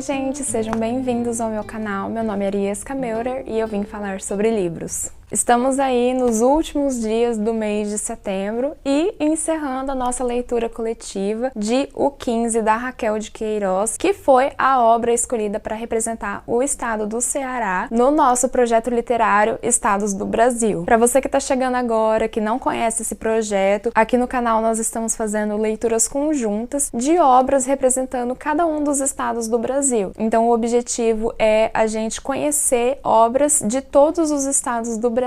Oi gente, sejam bem-vindos ao meu canal. Meu nome é Ariesca Meurer e eu vim falar sobre livros. Estamos aí nos últimos dias do mês de setembro e encerrando a nossa leitura coletiva de O 15, da Raquel de Queiroz, que foi a obra escolhida para representar o estado do Ceará no nosso projeto literário Estados do Brasil. Para você que está chegando agora, que não conhece esse projeto, aqui no canal nós estamos fazendo leituras conjuntas de obras representando cada um dos estados do Brasil. Então o objetivo é a gente conhecer obras de todos os estados do Brasil.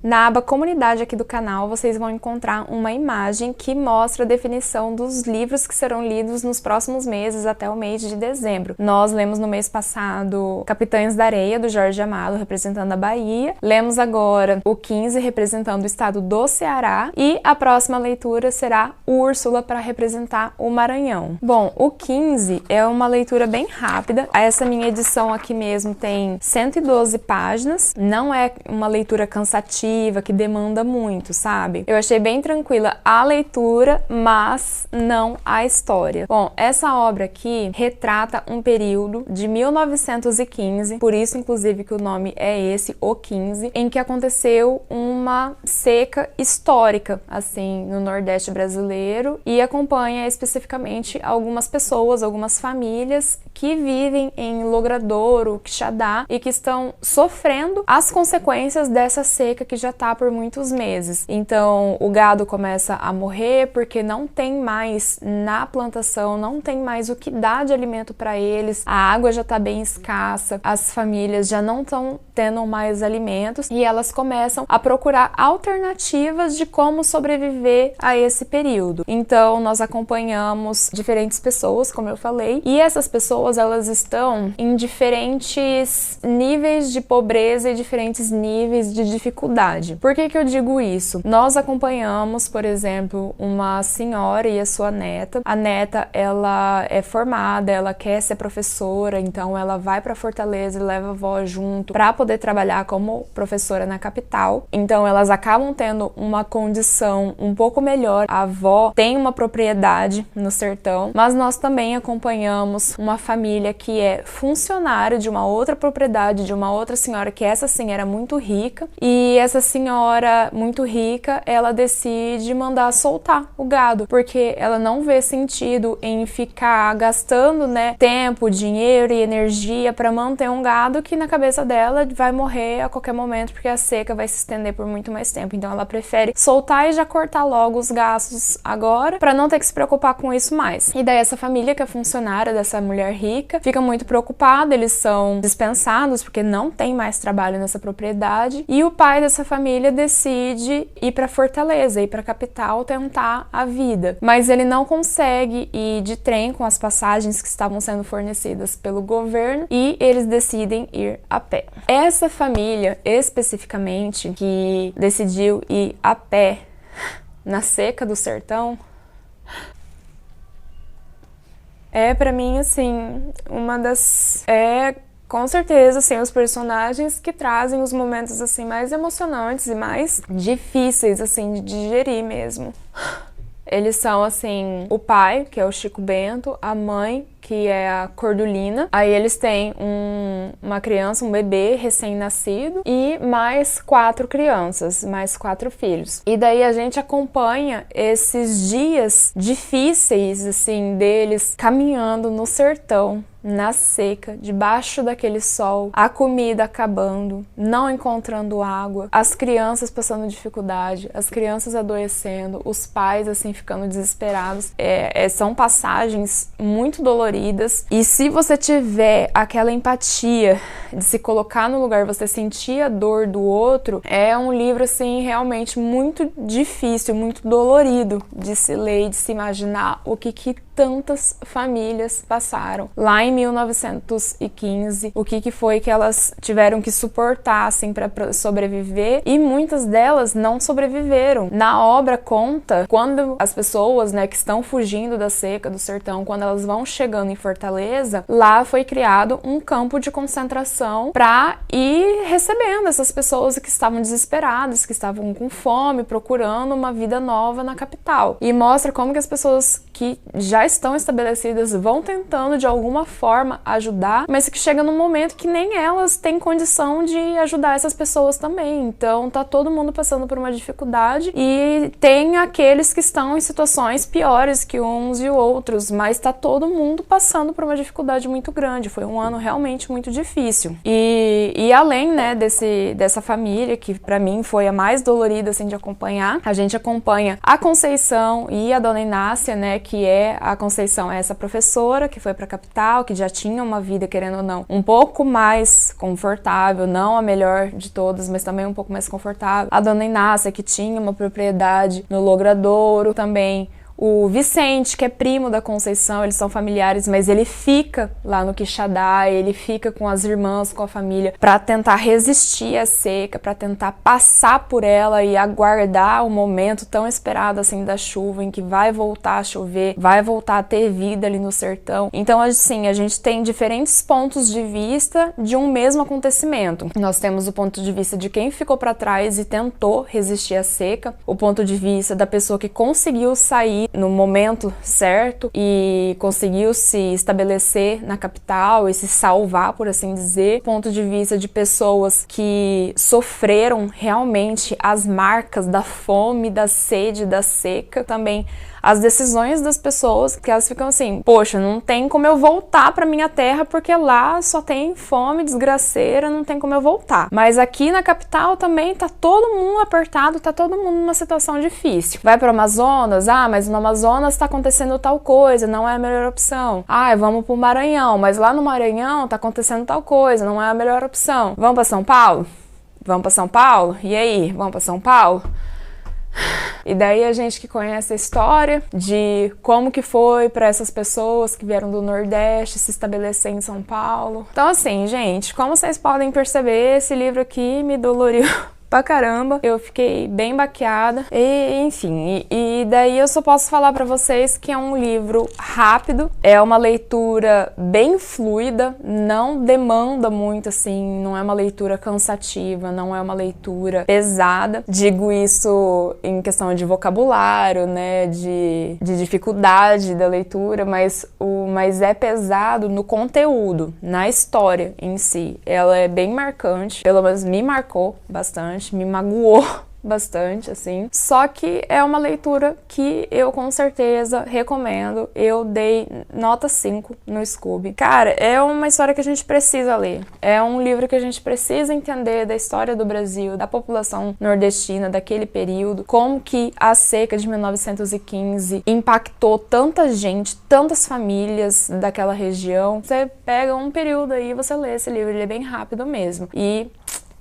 Na aba comunidade aqui do canal, vocês vão encontrar uma imagem que mostra a definição dos livros que serão lidos nos próximos meses até o mês de dezembro. Nós lemos no mês passado Capitães da Areia, do Jorge Amado, representando a Bahia. Lemos agora o 15, representando o estado do Ceará. E a próxima leitura será Úrsula, para representar o Maranhão. Bom, o 15 é uma leitura bem rápida. Essa minha edição aqui mesmo tem 112 páginas. Não é uma leitura cansativa, que demanda muito, sabe? Eu achei bem tranquila a leitura, mas não a história. Bom, essa obra aqui retrata um período de 1915, por isso inclusive que o nome é esse, O 15, em que aconteceu uma seca histórica, assim, no Nordeste brasileiro, e acompanha especificamente algumas pessoas, algumas famílias que vivem em Logradouro, Quixadá, e que estão sofrendo as consequências dessa seca que já tá por muitos meses. Então o gado começa a morrer porque não tem mais na plantação, não tem mais o que dar de alimento para eles, a água já tá bem escassa, as famílias já não estão tendo mais alimentos e elas começam a procurar alternativas de como sobreviver a esse período. Então nós acompanhamos diferentes pessoas, como eu falei, e essas pessoas elas estão em diferentes níveis de pobreza e diferentes níveis de dificuldade. Por que que eu digo isso? Nós acompanhamos, por exemplo, uma senhora e a sua neta. A neta, ela é formada, ela quer ser professora, então ela vai para Fortaleza e leva a avó junto para poder trabalhar como professora na capital. Então elas acabam tendo uma condição um pouco melhor. A avó tem uma propriedade no sertão, mas nós também acompanhamos uma família que é funcionária de uma outra propriedade, de uma outra senhora, que essa sim era muito rica, e essa senhora muito rica, ela decide mandar soltar o gado, porque ela não vê sentido em ficar gastando, né, tempo, dinheiro e energia para manter um gado que na cabeça dela vai morrer a qualquer momento, porque a seca vai se estender por muito mais tempo. Então ela prefere soltar e já cortar logo os gastos agora, para não ter que se preocupar com isso mais. E daí essa família, que é funcionária dessa mulher rica, fica muito preocupada, eles são dispensados porque não tem mais trabalho nessa propriedade, e o pai dessa família decide ir para Fortaleza, ir para a capital, tentar a vida. Mas ele não consegue ir de trem com as passagens que estavam sendo fornecidas pelo governo e eles decidem ir a pé. Essa família, especificamente, que decidiu ir a pé na seca do sertão, é pra mim, assim, uma das... com certeza, assim, os personagens que trazem os momentos, assim, mais emocionantes e mais difíceis, assim, de digerir mesmo. Eles são, assim, o pai, que é o Chico Bento, a mãe, que é a Cordulina. Aí eles têm uma criança, um bebê recém-nascido e mais 4 crianças, mais 4 filhos. E daí a gente acompanha esses dias difíceis, assim, deles caminhando no sertão, na seca, debaixo daquele sol, a comida acabando, não encontrando água, as crianças passando dificuldade, as crianças adoecendo, os pais, assim, ficando desesperados. São passagens muito doloridas, e se você tiver aquela empatia de se colocar no lugar, você sentir a dor do outro, é um livro, assim, realmente muito difícil, muito dolorido de se ler e de se imaginar o que tantas famílias passaram lá em 1915, o que foi que elas tiveram que suportar, assim, para sobreviver, e muitas delas não sobreviveram. Na obra conta quando as pessoas, né, que estão fugindo da seca do sertão, quando elas vão chegando morando em Fortaleza, lá foi criado um campo de concentração para ir recebendo essas pessoas que estavam desesperadas, que estavam com fome, procurando uma vida nova na capital. E mostra como que as pessoas que já estão estabelecidas vão tentando de alguma forma ajudar, mas que chega num momento que nem elas têm condição de ajudar essas pessoas também. Então tá todo mundo passando por uma dificuldade e tem aqueles que estão em situações piores que uns e outros, mas tá todo mundo passando por uma dificuldade muito grande. Foi um ano realmente muito difícil. E além, né, dessa família, que pra mim foi a mais dolorida assim de acompanhar, a gente acompanha a Conceição e a Dona Inácia, né, que é a Conceição, é essa professora que foi pra capital, que já tinha uma vida, querendo ou não, um pouco mais confortável, não a melhor de todas, mas também um pouco mais confortável. A Dona Inácia, que tinha uma propriedade no Logradouro, também o Vicente, que é primo da Conceição, eles são familiares, mas ele fica lá no Quixadá, ele fica com as irmãs, com a família, para tentar resistir à seca, para tentar passar por ela e aguardar o momento tão esperado assim da chuva, em que vai voltar a chover, vai voltar a ter vida ali no sertão. Então, assim, a gente tem diferentes pontos de vista de um mesmo acontecimento. Nós temos o ponto de vista de quem ficou para trás e tentou resistir à seca, o ponto de vista da pessoa que conseguiu sair no momento certo e conseguiu se estabelecer na capital e se salvar, por assim dizer. Ponto de vista de pessoas que sofreram realmente as marcas da fome, da sede, da seca. Também as decisões das pessoas, que elas ficam assim, poxa, não tem como eu voltar pra minha terra porque lá só tem fome, desgraceira, não tem como eu voltar. Mas aqui na capital também tá todo mundo apertado, tá todo mundo numa situação difícil. Vai pro Amazonas, mas no Amazonas tá acontecendo tal coisa, não é a melhor opção. Vamos pro Maranhão, mas lá no Maranhão tá acontecendo tal coisa, não é a melhor opção. Vamos pra São Paulo? Vamos pra São Paulo? E aí, vamos pra São Paulo? E daí a gente que conhece a história de como que foi para essas pessoas que vieram do Nordeste se estabelecer em São Paulo. Então assim, gente, como vocês podem perceber, esse livro aqui me doloriu pra caramba, eu fiquei bem baqueada, e enfim, e daí eu só posso falar pra vocês que é um livro rápido, é uma leitura bem fluida, não demanda muito assim, não é uma leitura cansativa, não é uma leitura pesada, digo isso em questão de vocabulário, né, de dificuldade da leitura, mas é pesado no conteúdo, na história em si, ela é bem marcante, pelo menos me marcou bastante, me magoou bastante, assim. Só que é uma leitura que eu com certeza recomendo. Eu dei nota 5 no Scooby. Cara, é uma história que a gente precisa ler. É um livro que a gente precisa entender da história do Brasil, da população nordestina, daquele período, como que a seca de 1915 impactou tanta gente, tantas famílias daquela região. Você pega um período aí e você lê esse livro, ele é bem rápido mesmo. E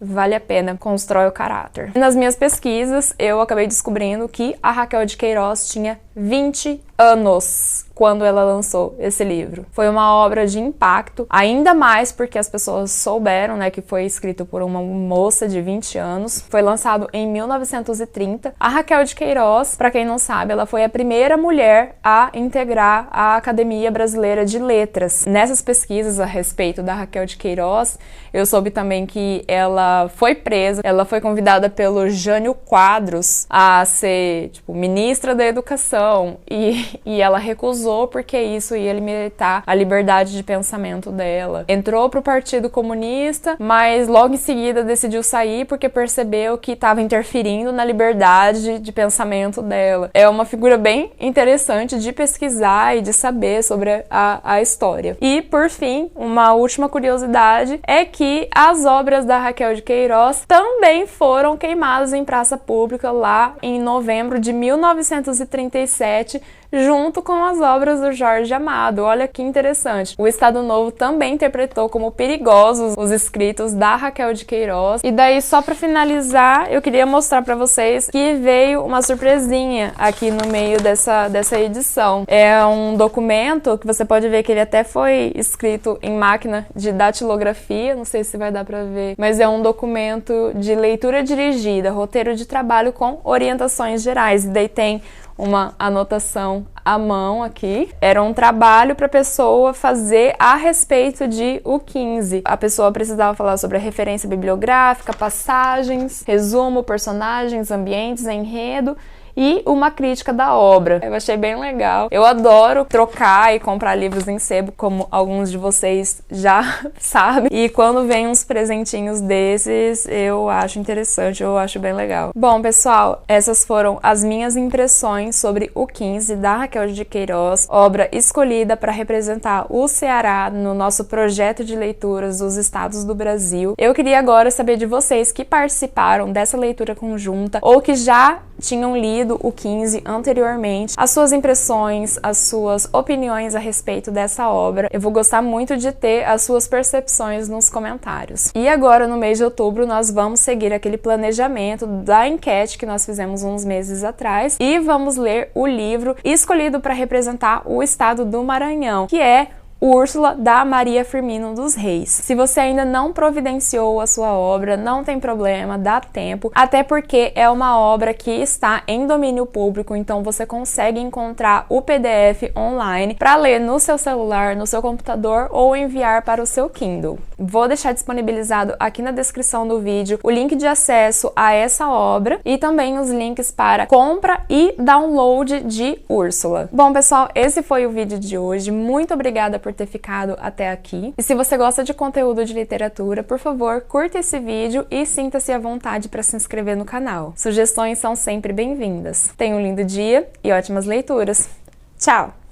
vale a pena, constrói o caráter. Nas minhas pesquisas, eu acabei descobrindo que a Raquel de Queiroz tinha 20 anos quando ela lançou esse livro. Foi uma obra de impacto, ainda mais porque as pessoas souberam, né, que foi escrito por uma moça de 20 anos. Foi lançado em 1930. A Raquel de Queiroz, para quem não sabe, ela foi a primeira mulher a integrar a Academia Brasileira de Letras. Nessas pesquisas a respeito da Raquel de Queiroz, eu soube também que ela foi presa, ela foi convidada pelo Jânio Quadros a ser, ministra da Educação, e ela recusou porque isso ia limitar a liberdade de pensamento dela. Entrou pro Partido Comunista, mas logo em seguida decidiu sair porque percebeu que estava interferindo na liberdade de pensamento dela. É uma figura bem interessante de pesquisar e de saber sobre a história. E, por fim, uma última curiosidade é que as obras da Raquel de Queiroz também foram queimadas em praça pública lá em novembro de 1937, junto com as obras do Jorge Amado. Olha que interessante. O Estado Novo também interpretou como perigosos os escritos da Raquel de Queiroz. E daí, só para finalizar, eu queria mostrar para vocês que veio uma surpresinha aqui no meio dessa edição. É um documento que você pode ver que ele até foi escrito em máquina de datilografia, não sei se vai dar para ver, mas é um documento de leitura dirigida, roteiro de trabalho com orientações gerais. E daí tem uma anotação escrição à mão aqui. Era um trabalho para a pessoa fazer a respeito de O 15. A pessoa precisava falar sobre a referência bibliográfica, passagens, resumo, personagens, ambientes, enredo e uma crítica da obra. Eu achei bem legal. Eu adoro trocar e comprar livros em sebo, como alguns de vocês já sabem. E quando vem uns presentinhos desses, eu acho interessante, eu acho bem legal. Bom, pessoal, essas foram as minhas impressões sobre O 15, da Raquel de Queiroz, obra escolhida para representar o Ceará no nosso projeto de leituras dos estados do Brasil. Eu queria agora saber de vocês que participaram dessa leitura conjunta ou que já tinham lido O 15 anteriormente, as suas impressões, as suas opiniões a respeito dessa obra. Eu vou gostar muito de ter as suas percepções nos comentários. E agora, no mês de outubro, nós vamos seguir aquele planejamento da enquete que nós fizemos uns meses atrás e vamos ler o livro escolhido para representar o estado do Maranhão, que é Úrsula, da Maria Firmino dos Reis. Se você ainda não providenciou a sua obra, não tem problema, dá tempo, até porque é uma obra que está em domínio público, então você consegue encontrar o PDF online para ler no seu celular, no seu computador ou enviar para o seu Kindle. Vou deixar disponibilizado aqui na descrição do vídeo o link de acesso a essa obra e também os links para compra e download de Úrsula. Bom, pessoal, esse foi o vídeo de hoje. Muito obrigada por ter ficado até aqui. E se você gosta de conteúdo de literatura, por favor, curta esse vídeo e sinta-se à vontade para se inscrever no canal. Sugestões são sempre bem-vindas. Tenha um lindo dia e ótimas leituras. Tchau!